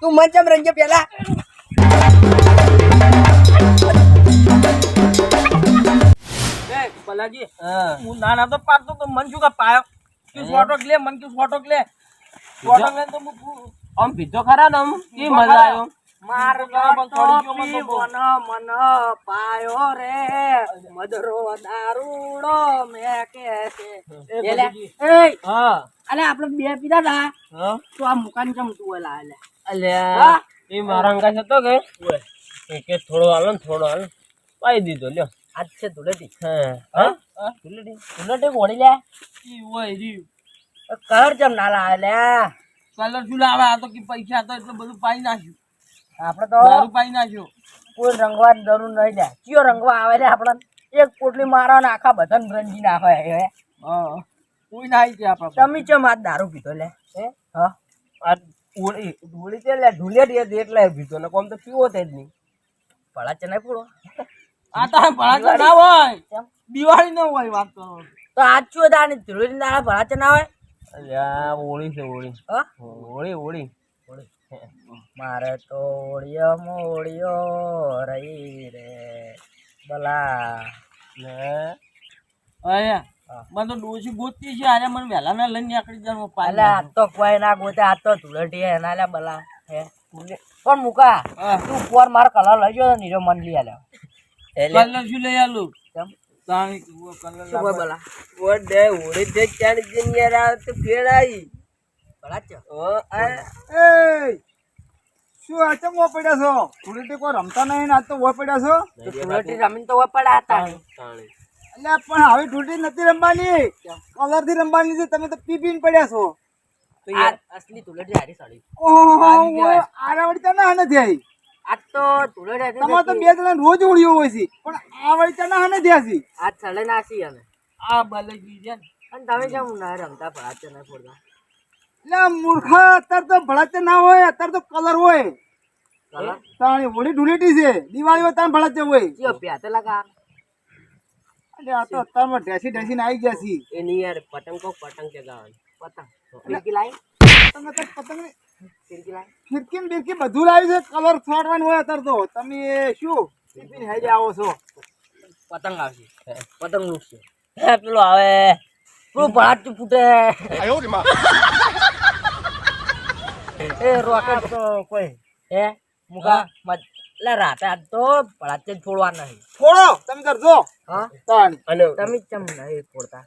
તું મન ચમ રંગે પેલા ભલાજી હું નાના તો પાડતો તો મન શું કા પાયો કે ફોટો લે મન કે ફોટો લે ફોટો લે તો આમ પીધો ખરા ને આમ કે મજા આવ્યો માર મન પાયો રે મદરો દારૂડો મે કે હા અલે આપણે બે પીધા તા તો આ મુકાન ચમ તું લાવે અલ્યા એ મારા અંગા હતો કે કે થોડો હાલો ને થોડો હાલ પાઈ દીધો લ્યો આજ છે ધુલેટી હા ધુલેટી ઓડી લે ઈ ઓય રી કલર જમ ના લાવે લે કલર શું લાવે આ તો કે પૈસા તો એટલે બધું પાઈ નાખ્યું આપણે તો દારૂ પાઈ નાખ્યો કોઈ રંગવા જરૂર નહીં લે કયો રંગવા આવે રે આપણે એક પોટલી મારવા ને આખા બધાને રંગી નાખે હે હા કોઈ નાઈ છે આપણે તમે ચમ આ દારૂ પીધો લે હે હા આ ઓળી તે લે ધુલેટી એટલે પીધો ને કોમ તો પીવો તે જ નહીં ભલા ચનાઈ પૂરો આ તો ભળાચા ના હોય દિવાળી ન હોય વાત તો આજ શું હતા ધૂળેટી ના ભળાચા ના હોય અલ્યા હોળી છે હોળી હોળી હોળી મારે તો ઓળિયો મોળિયો રહી રે બલા ને અયા મને તો ડોસી ગોતતી છે આજે મને વહેલા ના લઈને નીકળી જવાનું પાલે આ તો કોઈ ના ગોતે આ તો ધૂળેટી એના લે બલા હે પણ મુકા તું પર મારો કલર લઈ જો નીરો મન લઈ આલ્યો કલર શું લઈ આલું કેમ તાણી કલર શું બોલા વો દે ઓડી દે ચાણ દિન યાર આ તો ફેડાઈ બળા ચો ઓ એ શું આ ચમ વો પડ્યા છો ધૂળેટી કોઈ રમતા નહીં આજ તો વો પડ્યા છો ધૂળેટી રમીને તો વો પડ્યા હતા એટલે પણ હવે ધૂળેટી નથી રમવાની કલર થી રમવાની છે તમે તો પી પીને પડ્યા છો અસલી ધૂળેટી હારી સાડી ઓહો આરાવડી તો ના નથી આવી આજ તો ધૂળેટી તમારે તો બે જણા રોજ ઉડ્યો હોય છે પણ આ વળી તો ના નથી આવી આજ સળે નાસી અમે આ બલગી છે અને તમે કેમ ના રમતા ભળાચે ના પડતા એટલે મૂર્ખા અત્યારે તો ભળાચે ના હોય અત્યારે તો કલર હોય તાણી હોળી ધૂળેટી છે દિવાળી હોય તાણ ભળાચે હોય કયો પ્યાતે લગા એટલે આ તો અત્યારમાં ઢેસી ઢેસીને આવી ગયા છે એની યાર પતંગ કો પતંગ કે ગાવાની પતંગ ફિરકી લાઈ તમે તો પતંગ ફિરકી લાઈ ફિરકી ને બિરકી બધું લાવ્યું છે કલર છોડવાનું હોય અત્યારે તો તમે શું ટિફિન હાઈડે આવો છો પતંગ આવશે પતંગ લૂકશે હે પેલો આવે પેલું ભળાટ ફૂટે એ રોકેટ તો કોઈ હે મુકા લે રાતે આજ તો ભળાટ છોડવા નહીં છોડો તમે કરજો હા તાણી અને તમે કેમ નહીં ફોડતા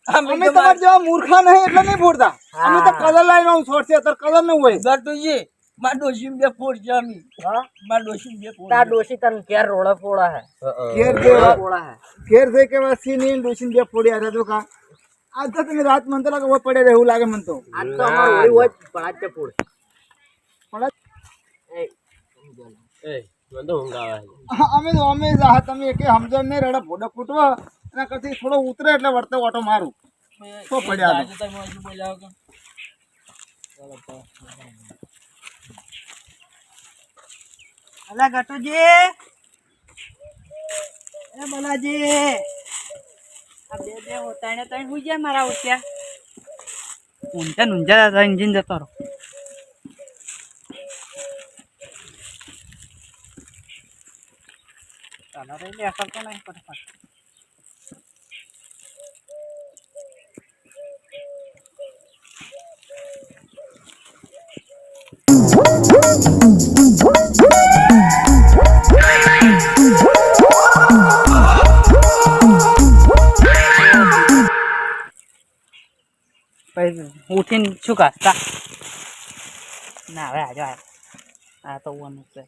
અમે તમાર જેવા મૂર્ખા નહીં એટલે નહીં ફોડતા અમે તો કલર લાઈન આવું છોડશે અત્યારે કલર ન હોય ગટુજી માં ડોશી બે ફોડ છે અમી હા માં ડોશી બે ફોડ તા ડોશી તન કેર રોળા ફોડા હે ઘેર જેવા ફોડા હે ઘેર જે કે વાસી ની ડોશી બે ફોડી આરા તો કા આજ તો તમે રાત મન તો લાગે હોય પડે રહેવું લાગે મન તો આજ તો અમાર હોળી હોય ભળાટ ફોડ પણ એ મને તો ઊંઘ આવે અમે રાહ તમે કે સમજણ નહીં રડા ફોડો ફૂટવા એના કરતી થોડો ઉતરે એટલે વર્તે ઓટો મારું તો પડ્યા અલા ગટુજી એ બલાજી આ બે હોતાને તઈ હુઈ જાય મારા ઉઠ્યા ઊંઝા ઇન્જિન જતો રહો ચાલો રે લે અસર તો નહીં ફટાફટ ઉઠીને શું કાઢતા ના હવે આજો આ તો ઓનું છે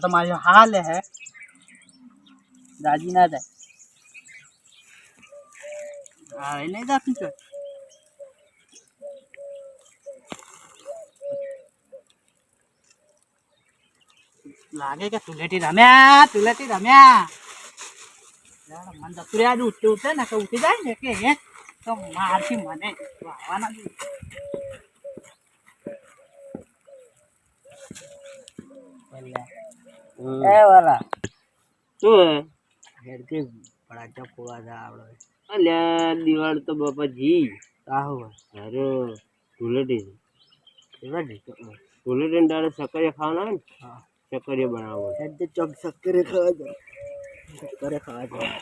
तो मारी हाल है दादी ना जाए नहीं जाती तो લાગે કે તુલેટી રમ્યા લે, મન તો તુર્યા ઉઠે ને કે ઉઠી જાય ને કે હે તો મારથી મને વાવાના જ. એ વાલા શું હેડથી પડાચા ફોવા જા આવડે. અલ્યા દિવાળી તો બાપાજી આહો અરે ધૂળેટી એવા ને ધૂળેટી ડાળે સક્કરિયા ખાવાના હોય ને હા સક્કરિયા બનાવવો હેડથી ચોક સક્કરે ખાવા જાય સક્કરે ખાવા જાય.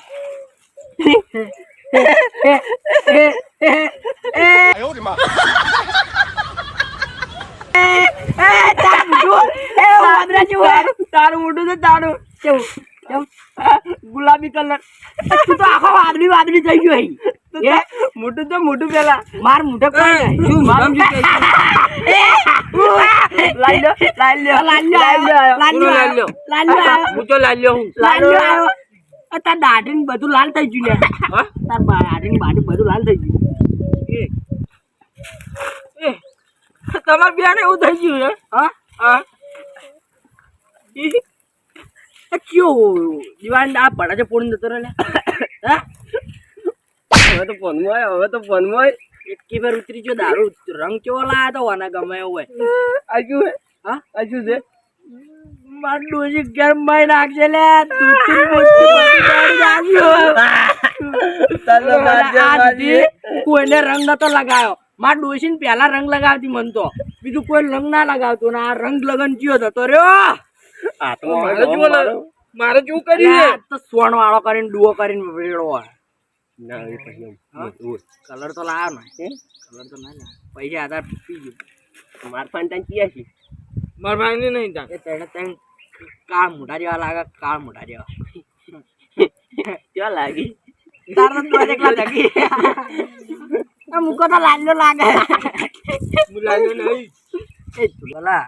તારું મોટું છે તારું કેવું ગુલાબી કલર તું તો આખો વાદળી થઈ ગયો મોટું તો મોટું પેલા માર મોઢે કોઈ નહીં તાર દાઢી બધું લાલ થઈ ગયું તાર દાઢી બાઢી બધું લાલ થઈ ગયું. તમારે બેન એવું થઈ ગયું છે હા કયો દિવાળી આ પડા છે પોણી જતો રહે હવે તો ફોનમાં એટલી વાર ઉતરી ગયો દારૂ રંગ કેવો લાયા તો વાના ગમે એવું હોય આજુ હા આજુ છે માર ડોસી ગરમ માં નાખશે લે કોઈને રંગ નતો લગાવ્યો માર ડોસી ને પેલા રંગ લગાવતી મન તો બીજું કોઈ રંગ ના લગાવતો ને આ રંગ લગન ચિયો થતો રહ્યો. આ તો મારે શું કર્યું તો સોણ વાળો કરીને ડુઓ કરીને વેડો ના એ પછી કલર તો લાવ્યો ને કલર તો ના લાવ્યો પૈસા આધાર પી ગયો માર પાન તાન કિયા છે મારા ભાઈ નહીં તા એ તેને કાળ મોટા જેવા લાગે કાળ મોટા જેવા ક્યાં લાગી તાર તો તું એકલા જગી મુકો તો લાલ્યો લાગે મુલાયો નહીં એ બોલા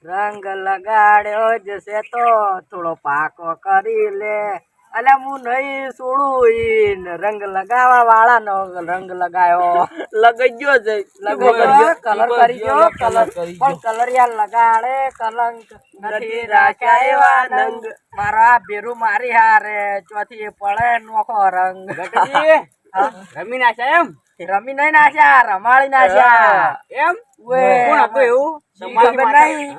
રંગ લગાડ્યો જશે તો થોડો પાકો કરી લે અલ્યા હું નહીં છોડું રંગ લગાવવા વાળા નો રંગ લગાયો લગાઈ ગયો છે કલર કરી ગયો કલર પણ કલર યાર લગાડે કલંક નથી રાખ્યા એવા રંગ મારા ભેરું મારી હારે ચોથી પડે નોખો રંગ રમી નાખ્યા એમ રમી નહીં નાખ્યા રમાડી નાખ્યા એમ કોણ હતું એવું તમારી ખબર નહીં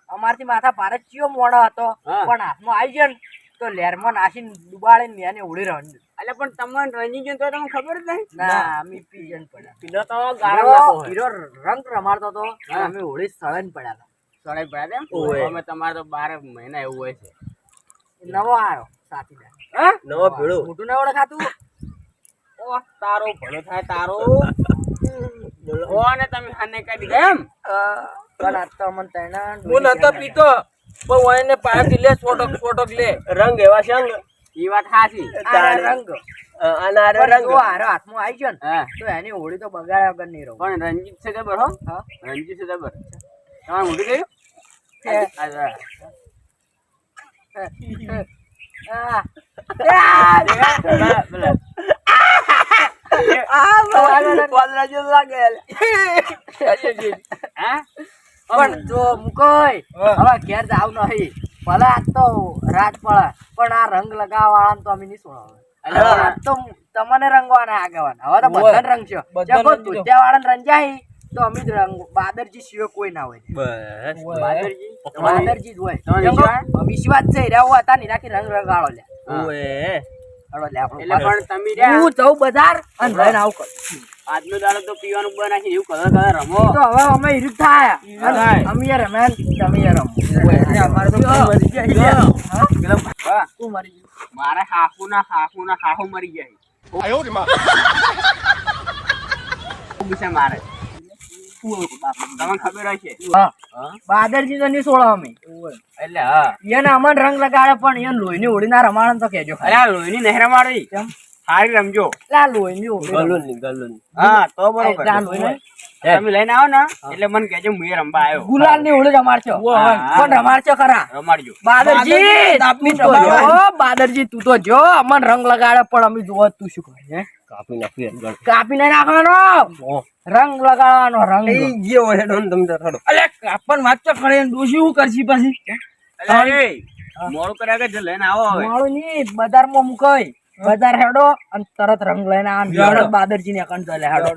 અમારથી માથા ભારે ચિયો મોડો હતો પણ હાથમાં આવી ગયો ને તો લેરમાં નાખીને ડુબાડીને એને ઉડી રહ્યો. એટલે પણ તમને રંજી ગયો તો તમને ખબર જ નહીં ના અમે પીજન પડ્યા પીલો તો ગાળો હીરો રંગ રમાડતો તો અમે હોળી સળન પડ્યા સડાઈ પડ્યા ઓય. અમે તમારે તો 12 મહિના એવું હોય છે નવો આવ્યો સાથીદાર નવો ભેળો મોટું ના ઓળખાતું ઓ તારો ભલો થાય તારો ઓ ને તમે ખાને કાઢી ગયા એમ પણ આ તો અમને તૈણા હું નતો પીતો પણ ઓયને પાછી લે છોટક લે રંગ એવા છે એ વાત હાચી આ રંગ આના પણ જો હારો હાથમાં આવી ગયો ને હા તો એની હોળી તો બગાડ્યા વગર નહીં રહું. પણ રંજીત છે ખબર હો હા રંજીત છે ખબર તમારે મોઢું ગયું પણ જો મુકોય હવે ઘેર જાવ નહીં ભલે આજ તો રાત પડે પણ આ રંગ લગાવવા વાળા તો અમે નહીં છોડવા તો તમને રંગવાના આગેવાના હવે તો બધા રંગ છે ધોતિયા વાળા રંજાય તો અમે જ રંગ બાદરજી સિવાય કોઈ ના હોય બાદરજી જ હોય વિશ્વાસ છે રહ્યા હતા ને નાખી રંગ રંગાળો લે એટલે પણ તમે હું જઉં બજાર અને લઈને આવું કર આજનો દાડો તો પીવાનું બનાવી એવું કલર રમો તો હવે અમે હિરીક થાય અમે રમે તમે રમો અમારે તો મરી જાય શું મરી ગયું મારે હાહુ મરી જાય બીજા મારે તમને ખબર હશે બાદરજી તો નહીં છોડો અમે એટલે હા એને અમન રંગ લગાડે પણ એને લોહીની હોળી ના રમાડે તો કેજો અરે આ લોહીની નહેરા મારી કેમ સારી રમજો લા લોહીની હોળી ગલુન હા તો બરોબર લા લોહીની તમે લઈને આવો ને એટલે મને કહેજો હું એ રમવા આવ્યો ગુલાલ ની હોળી રમાડશો પણ રમાડશો ખરા રમાડજો બાદરજી તું તો જો અમન રંગ લગાડે પણ અમે જોવો તું શું કરે કાપી નાખી કાપી નહીં નાખવાનો રંગ લગાડવાનો રંગ ગયો હોય તમને થોડો અલે કાપન વાત તો કરે ડોશી શું કરશી પછી મોડું કર્યા કે લઈને આવો હવે મોડું ની બજારમાં મુકાય બજાર હેડો અને તરત રંગ લઈને આવ બાદરજી ને અકંડ ચાલે હેડો